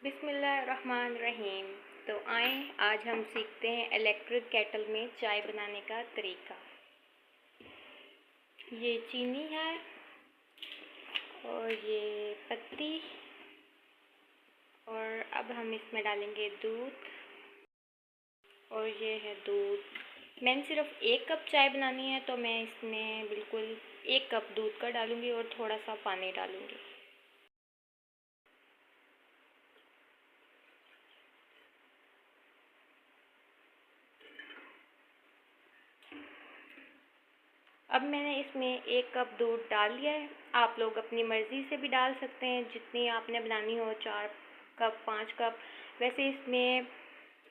बिस्मिल्लाहिर्रहमानिर्रहीम। तो आए आज हम सीखते हैं इलेक्ट्रिक केटल में चाय बनाने का तरीका। ये चीनी है और ये पत्ती, और अब हम इसमें डालेंगे दूध। और ये है दूध। मैंने सिर्फ 1 कप चाय बनानी है तो मैं इसमें बिल्कुल 1 कप दूध का डालूँगी और थोड़ा सा पानी डालूँगी। अब मैंने इसमें 1 कप दूध डाल लिया है। आप लोग अपनी मर्ज़ी से भी डाल सकते हैं, जितनी आपने बनानी हो, 4 कप 5 कप। वैसे इसमें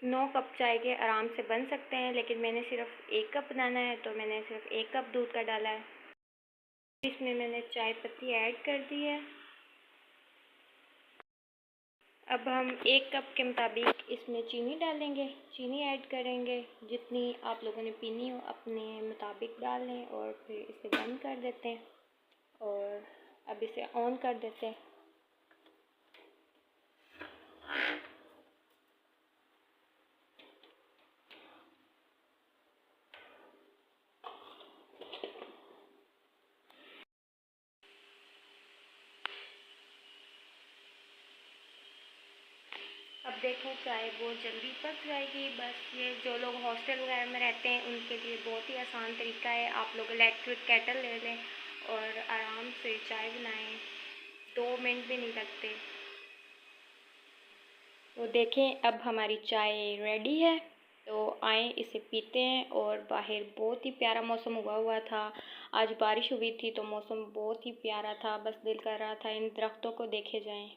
9 कप चाय के आराम से बन सकते हैं, लेकिन मैंने सिर्फ 1 कप बनाना है तो मैंने सिर्फ 1 कप दूध का डाला है। इसमें मैंने चाय पत्ती ऐड कर दी है। अब हम 1 कप के मुताबिक इसमें चीनी डालेंगे, चीनी ऐड करेंगे। जितनी आप लोगों ने पीनी हो अपने मुताबिक डाल लें और फिर इसे बंद कर देते हैं और अब इसे ऑन कर देते हैं। अब देखो चाय बहुत जल्दी पक जाएगी। बस ये जो लोग हॉस्टल वगैरह में रहते हैं उनके लिए बहुत ही आसान तरीका है। आप लोग इलेक्ट्रिक केटल ले लें और आराम से चाय बनाएं, 2 मिनट भी नहीं लगते। तो देखें अब हमारी चाय रेडी है, तो आए इसे पीते हैं। और बाहर बहुत ही प्यारा मौसम हुआ था, आज बारिश हुई थी तो मौसम बहुत ही प्यारा था। बस दिल कर रहा था इन दरख्तों को देखे जाएं।